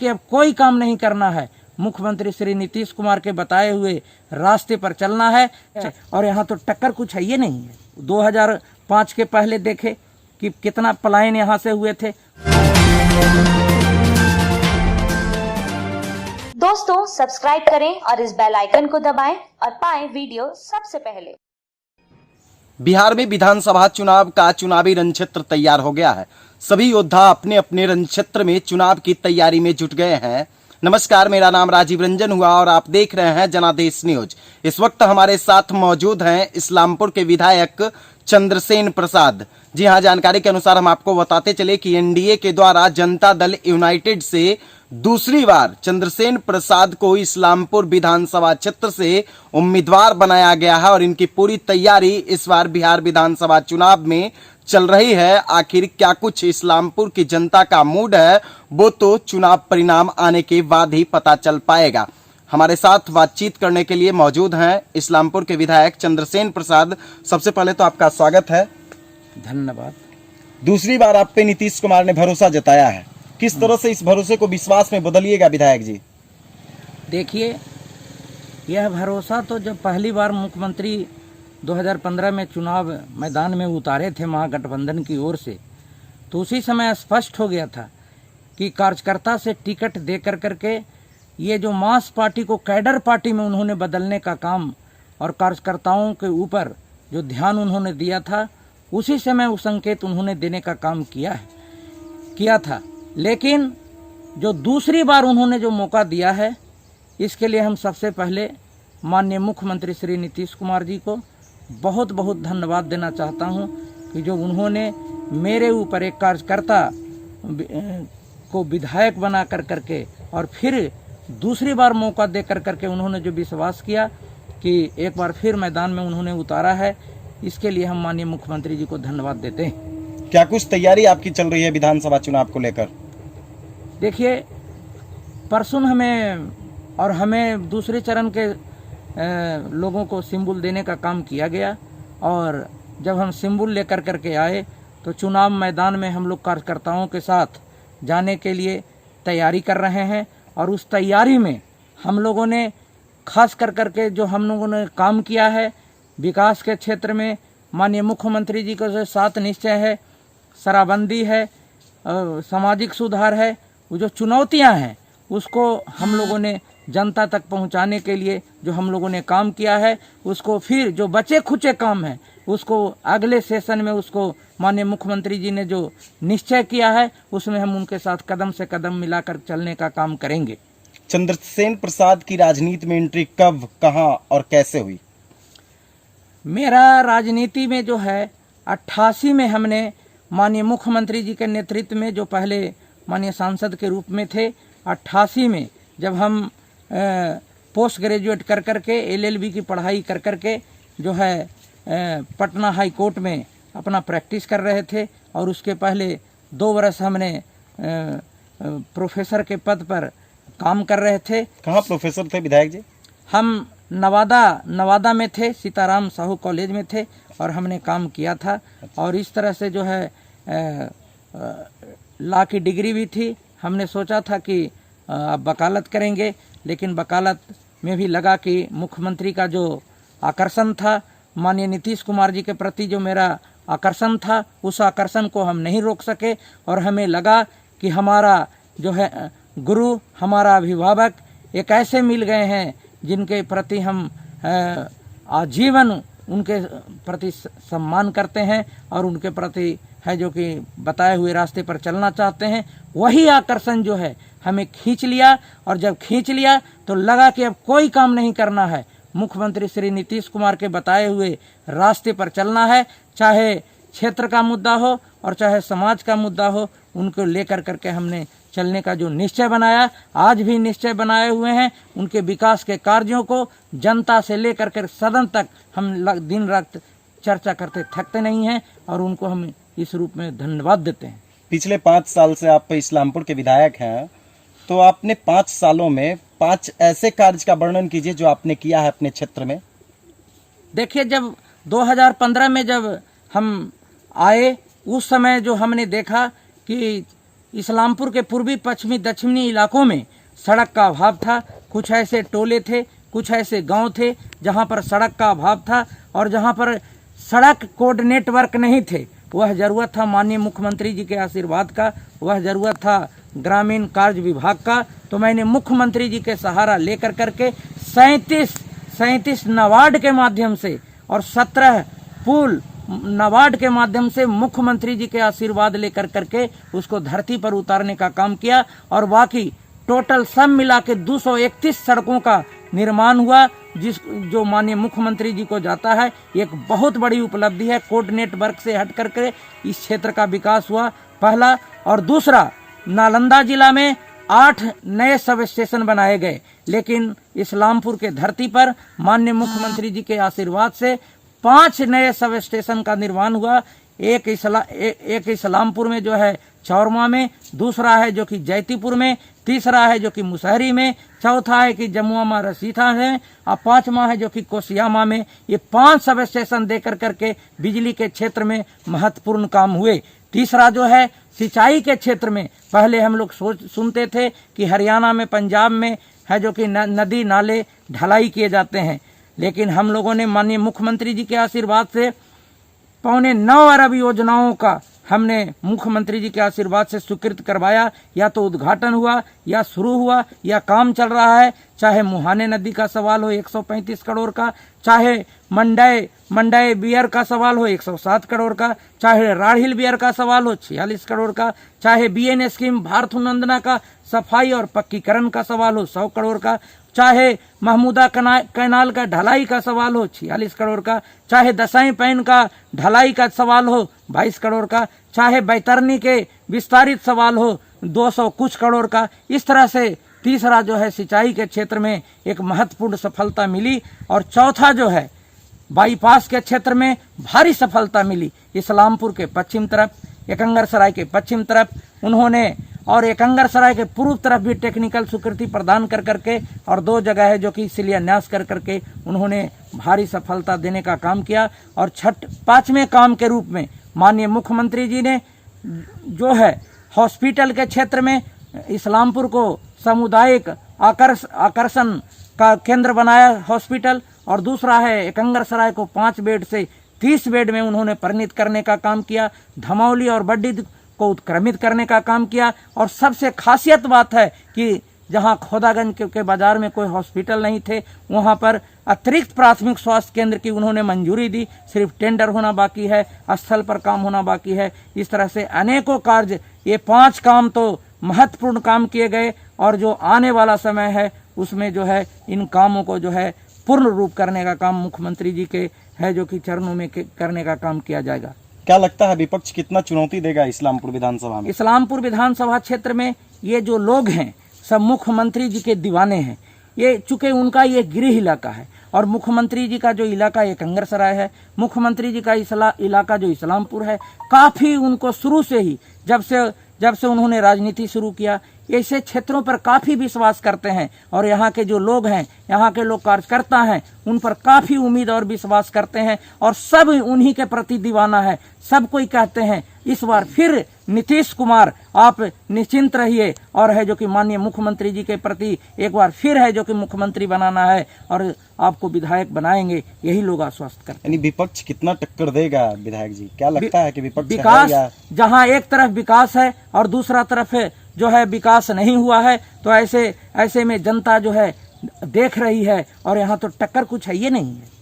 कि अब कोई काम नहीं करना है, मुख्यमंत्री श्री नीतीश कुमार के बताए हुए रास्ते पर चलना है। और यहाँ तो टक्कर कुछ है ये नहीं है। 2005 के पहले देखे कि कितना पलायन यहाँ से हुए थे। दोस्तों सब्सक्राइब करें और इस बेल आइकन को दबाएं और पाएं वीडियो सबसे पहले। बिहार में विधानसभा चुनाव का चुनावी रणक्षेत्र तैयार हो गया है। सभी योद्धा अपने अपने रणक्षेत्र में चुनाव की तैयारी में जुट गए हैं। नमस्कार, मेरा नाम राजीव रंजन हुआ और आप देख रहे हैं जनादेश न्यूज। इस वक्त हमारे साथ मौजूद हैं इस्लामपुर के विधायक चंद्रसेन प्रसाद। जी हां, जानकारी के अनुसार हम आपको बताते चले कि एनडीए के द्वारा जनता दल यूनाइटेड से दूसरी बार चंद्रसेन प्रसाद को इस्लामपुर विधानसभा क्षेत्र से उम्मीदवार बनाया गया है और इनकी पूरी तैयारी इस बार बिहार विधानसभा चुनाव में चल रही है। आखिर क्या कुछ इस्लामपुर की जनता का मूड है, वो तो चुनाव परिणाम आने के बाद ही पता चल पाएगा। हमारे साथ बातचीत करने के लिए मौजूद हैं इस्लामपुर के विधायक चंद्रसेन प्रसाद। सबसे पहले तो आपका स्वागत है। धन्यवाद। दूसरी बार आप पे नीतीश कुमार ने भरोसा जताया है, किस तरह से इस भरोसे को विश्वास में बदलिएगा विधायक जी? देखिए, यह भरोसा तो जब पहली बार मुख्यमंत्री 2015 में चुनाव मैदान में उतारे थे महागठबंधन की ओर से, तो उसी समय स्पष्ट हो गया था कि कार्यकर्ता से टिकट दे करके ये जो मास पार्टी को कैडर पार्टी में उन्होंने बदलने का काम और कार्यकर्ताओं के ऊपर जो ध्यान उन्होंने दिया था, उसी समय वो संकेत उन्होंने देने का काम किया था। लेकिन जो दूसरी बार उन्होंने जो मौका दिया है, इसके लिए हम सबसे पहले माननीय मुख्यमंत्री श्री नीतीश कुमार जी को बहुत बहुत धन्यवाद देना चाहता हूं कि जो उन्होंने मेरे ऊपर एक कार्यकर्ता को विधायक बना करके और फिर दूसरी बार मौका दे करके उन्होंने जो विश्वास किया कि एक बार फिर मैदान में उन्होंने उतारा है, इसके लिए हम माननीय मुख्यमंत्री जी को धन्यवाद देते हैं। क्या कुछ तैयारी आपकी चल रही है विधानसभा चुनाव को लेकर? देखिए, परसों हमें दूसरे चरण के लोगों को सिंबल देने का काम किया गया और जब हम सिंबल लेकर करके आए तो चुनाव मैदान में हम लोग कार्यकर्ताओं के साथ जाने के लिए तैयारी कर रहे हैं। और उस तैयारी में हम लोगों ने खास करके जो हम लोगों ने काम किया है विकास के क्षेत्र में, माननीय मुख्यमंत्री जी का जो 7 निश्चय है, शराबबंदी है, सामाजिक सुधार है, वो जो चुनौतियां हैं उसको हम लोगों ने जनता तक पहुंचाने के लिए जो हम लोगों ने काम किया है, उसको फिर जो बचे खुचे काम हैं उसको अगले सेशन में उसको माननीय मुख्यमंत्री जी ने जो निश्चय किया है उसमें हम उनके साथ कदम से कदम मिलाकर चलने का काम करेंगे। चंद्रसेन प्रसाद की राजनीति में एंट्री कब, कहां और कैसे हुई? मेरा राजनीति में जो है 88 में हमने माननीय मुख्यमंत्री जी के नेतृत्व में, जो पहले माननीय सांसद के रूप में थे, 88 में जब हम पोस्ट ग्रेजुएट करके LLB की पढ़ाई करके जो है पटना हाई कोर्ट में अपना प्रैक्टिस कर रहे थे और उसके पहले 2 वर्ष हमने प्रोफेसर के पद पर काम कर रहे थे। कहाँ प्रोफेसर थे विधायक जी? हम नवादा में थे, सीताराम साहू कॉलेज में थे और हमने काम किया था। और इस तरह से जो है लॉ की डिग्री भी थी। हमने सोचा था कि अब वकालत करेंगे, लेकिन वकालत में भी लगा कि मुख्यमंत्री का जो आकर्षण था, माननीय नीतीश कुमार जी के प्रति जो मेरा आकर्षण था, उस आकर्षण को हम नहीं रोक सके और हमें लगा कि हमारा जो है गुरु, हमारा अभिभावक एक ऐसे मिल गए हैं जिनके प्रति हम आजीवन उनके प्रति सम्मान करते हैं और उनके प्रति है जो कि बताए हुए रास्ते पर चलना चाहते हैं। वही आकर्षण जो है हमें खींच लिया और जब खींच लिया तो लगा कि अब कोई काम नहीं करना है, मुख्यमंत्री श्री नीतीश कुमार के बताए हुए रास्ते पर चलना है। चाहे क्षेत्र का मुद्दा हो और चाहे समाज का मुद्दा हो, उनको लेकर करके हमने चलने का जो निश्चय बनाया, आज भी निश्चय बनाए हुए हैं। उनके विकास के कार्यों को जनता से लेकर कर सदन तक हम दिन रात चर्चा करते थकते नहीं हैं और उनको हम इस रूप में धन्यवाद देते हैं। पिछले 5 साल से आप इस्लामपुर के विधायक हैं, तो आपने 5 सालों में 5 ऐसे कार्य का वर्णन कीजिए जो आपने किया है अपने क्षेत्र में। देखिए, जब 2015 में जब हम आए, उस समय जो हमने देखा कि इस्लामपुर के पूर्वी पश्चिमी दक्षिणी इलाकों में सड़क का अभाव था। कुछ ऐसे टोले थे, कुछ ऐसे गांव थे जहां पर सड़क का अभाव था और जहां पर सड़क कोड नेटवर्क नहीं थे। वह जरूरत था माननीय मुख्यमंत्री जी के आशीर्वाद का, वह जरूरत था ग्रामीण कार्य विभाग का। तो मैंने मुख्यमंत्री जी के सहारा लेकर करके 37 नाबार्ड के माध्यम से और 17 पुल नाबार्ड के माध्यम से मुख्यमंत्री जी के आशीर्वाद लेकर करके उसको धरती पर उतारने का काम किया और बाकी टोटल सब मिला के 231 सड़कों का निर्माण हुआ, जो माननीय मुख्यमंत्री जी को जाता है। एक बहुत बड़ी उपलब्धि है। कोड नेटवर्क से हट करके इस क्षेत्र का विकास हुआ, पहला। और दूसरा, नालंदा जिला में 8 नए सब स्टेशन बनाए गए, लेकिन इस्लामपुर के धरती पर माननीय मुख्यमंत्री जी के आशीर्वाद से 5 नए सब स्टेशन का निर्माण हुआ। एक इस्लामपुर में जो है चौरमा में, दूसरा है जो कि जैतीपुर में, तीसरा है जो कि मुसहरी में, चौथा है कि जमुआ रसीथा है और 5वां है जो कि कोसियामा में। ये 5 सब स्टेशन देकर करके बिजली के क्षेत्र में महत्वपूर्ण काम हुए। तीसरा जो है सिंचाई के क्षेत्र में, पहले हम लोग सुनते थे कि हरियाणा में, पंजाब में है जो कि नदी नाले ढलाई किए जाते हैं, लेकिन हम लोगों ने माननीय मुख्यमंत्री जी के आशीर्वाद से 9.25 अरब योजनाओं का हमने मुख्यमंत्री जी के आशीर्वाद से स्वीकृत करवाया। या तो उद्घाटन हुआ, या शुरू हुआ, या काम चल रहा है। चाहे मुहाने नदी का सवाल हो 135 करोड़ का, चाहे मंडई बियर का सवाल हो 107 करोड़ का, चाहे राढ़िल बियर का सवाल हो 46 करोड़ का, चाहे बीएन स्कीम भारत नंदना का सफाई और पक्कीकरण का सवाल हो 100 करोड़ का, चाहे महमूदा कैनाल का ढलाई का सवाल हो 46 करोड़ का, चाहे दसाई पैन का ढलाई का सवाल हो 22 करोड़ का, चाहे बैतरनी के विस्तारित सवाल हो 200 कुछ करोड़ का। इस तरह से तीसरा जो है सिंचाई के क्षेत्र में एक महत्वपूर्ण सफलता मिली। और चौथा जो है बाईपास के क्षेत्र में भारी सफलता मिली। इस्लामपुर के पश्चिम तरफ, एकंगरसराय के पश्चिम तरफ उन्होंने, और एकंगरसराय के पूर्व तरफ भी टेक्निकल स्वीकृति प्रदान कर करके, और 2 जगह है जो कि शिलान्यास कर करके उन्होंने भारी सफलता देने का काम किया। और 5वें काम के रूप में माननीय मुख्यमंत्री जी ने जो है हॉस्पिटल के क्षेत्र में इस्लामपुर को सामुदायिक आकर्षण का केंद्र बनाया हॉस्पिटल, और दूसरा है एकंगरसराय को 5 बेड से 30 बेड में उन्होंने परिणित करने का काम किया। धमौली और बड्डी को उत्क्रमित करने का काम किया। और सबसे खासियत बात है कि जहां खोदागंज के बाजार में कोई हॉस्पिटल नहीं थे, वहां पर अतिरिक्त प्राथमिक स्वास्थ्य केंद्र की उन्होंने मंजूरी दी। सिर्फ टेंडर होना बाकी है, स्थल पर काम होना बाकी है। इस तरह से अनेकों कार्य, ये 5 काम तो महत्वपूर्ण काम किए गए, और जो आने वाला समय है उसमें जो है इन कामों को जो है पूर्ण रूप करने का काम मुख्यमंत्री जी के है जो कि चरणों में करने का काम किया जाएगा। क्या लगता है विपक्ष कितना चुनौती देगा इस्लामपुर विधानसभा में? इस्लामपुर विधानसभा क्षेत्र में ये जो लोग हैं सब मुख्यमंत्री जी के दीवाने हैं। ये चूंकि उनका ये गृह इलाका है, और मुख्यमंत्री जी का जो इलाका एकंगरसराय है, मुख्यमंत्री जी का इलाका जो इस्लामपुर है, काफी उनको शुरू से ही जब से उन्होंने राजनीति शुरू किया, ऐसे क्षेत्रों पर काफी विश्वास करते हैं। और यहाँ के जो लोग हैं, यहाँ के लोग कार्यकर्ता हैं, उन पर काफी उम्मीद और विश्वास करते हैं, और सब उन्हीं के प्रति दीवाना है। सब कोई कहते हैं इस बार फिर नीतीश कुमार आप निश्चिंत रहिए, और है जो कि माननीय मुख्यमंत्री जी के प्रति एक बार फिर है जो कि मुख्यमंत्री बनाना है, और आपको विधायक बनाएंगे, यही लोग आश्वस्त करते हैं। यानी विपक्ष कितना टक्कर देगा विधायक जी? क्या लगता है कि विपक्ष विकास, जहां एक तरफ विकास है और दूसरा तरफ जो है विकास नहीं हुआ है, तो ऐसे में जनता जो है देख रही है, और यहाँ तो टक्कर कुछ है ये नहीं है।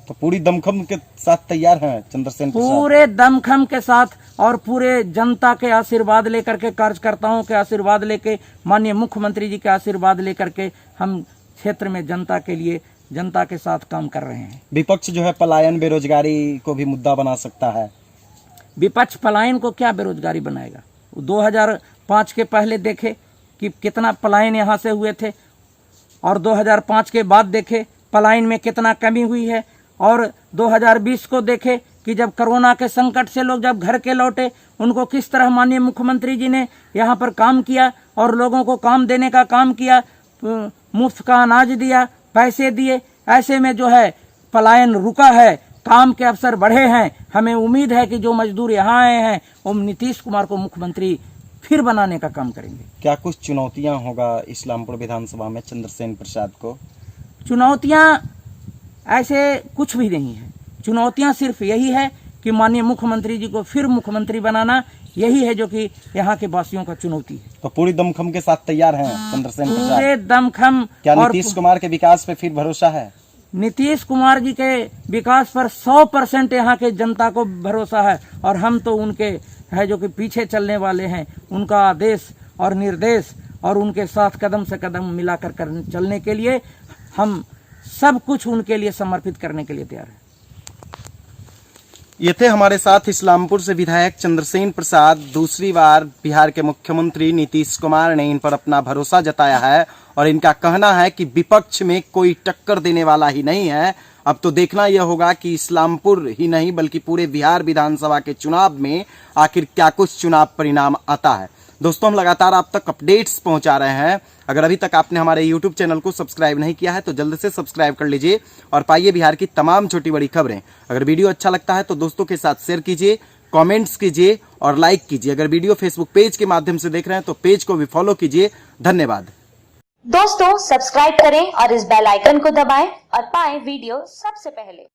तो पूरी दमखम के साथ तैयार हैं चंद्रसेन प्रसाद? पूरे दमखम के साथ और पूरे जनता के आशीर्वाद लेकर के, कार्यकर्ताओं के आशीर्वाद लेके, माननीय मुख्यमंत्री जी के आशीर्वाद लेकर के हम क्षेत्र में जनता के लिए, जनता के साथ काम कर रहे हैं। विपक्ष जो है पलायन, बेरोजगारी को भी मुद्दा बना सकता है। विपक्ष पलायन को क्या बेरोजगारी बनाएगा? 2005 के पहले देखे कि कितना पलायन यहाँ से हुए थे, और 2005 के बाद देखे पलायन में कितना कमी हुई है, और 2020 को देखे कि जब कोरोना के संकट से लोग जब घर के लौटे, उनको किस तरह माननीय मुख्यमंत्री जी ने यहाँ पर काम किया और लोगों को काम देने का काम किया, मुफ्त का अनाज दिया, पैसे दिए। ऐसे में जो है पलायन रुका है, काम के अवसर बढ़े हैं। हमें उम्मीद है कि जो मजदूर यहाँ आए हैं वो नीतीश कुमार को मुख्यमंत्री फिर बनाने का काम करेंगे। क्या कुछ चुनौतियां होगा इस्लामपुर विधानसभा में चंद्रसेन प्रसाद को? चुनौतियां ऐसे कुछ भी नहीं है। चुनौतियां सिर्फ यही है कि माननीय मुख्यमंत्री जी को फिर मुख्यमंत्री बनाना, यही है जो कि यहाँ के वासियों का चुनौती है। तो पूरी दमखम के साथ तैयार हैं चंद्रसेन प्रसाद? पूरे दमखम। क्या और नीतीश कुमार के विकास पे फिर भरोसा है? नीतीश कुमार जी के विकास पर 100% यहाँ के जनता को भरोसा है, और हम तो उनके है जो कि पीछे चलने वाले हैं। उनका आदेश और निर्देश और उनके साथ कदम से कदम मिलाकर चलने के लिए हम सब कुछ उनके लिए समर्पित करने के लिए तैयार हैं। ये थे हमारे साथ इस्लामपुर से विधायक चंद्रसेन प्रसाद। दूसरी बार बिहार के मुख्यमंत्री नीतीश कुमार ने इन पर अपना भरोसा जताया है और इनका कहना है कि विपक्ष में कोई टक्कर देने वाला ही नहीं है। अब तो देखना यह होगा कि इस्लामपुर ही नहीं बल्कि पूरे बिहार विधानसभा के चुनाव में आखिर क्या कुछ चुनाव परिणाम आता है। दोस्तों, हम लगातार आप तक अपडेट्स पहुंचा रहे हैं। अगर अभी तक आपने हमारे YouTube चैनल को सब्सक्राइब नहीं किया है तो जल्द से सब्सक्राइब कर लीजिए और पाइए बिहार की तमाम छोटी बड़ी खबरें। अगर वीडियो अच्छा लगता है तो दोस्तों के साथ शेयर कीजिए, कमेंट्स कीजिए और लाइक कीजिए। अगर वीडियो फेसबुक पेज के माध्यम से देख रहे हैं तो पेज को भी फॉलो कीजिए। धन्यवाद। दोस्तों, सब्सक्राइब करें और इस बेल आइकन को दबाएं और पाएं वीडियो सबसे पहले।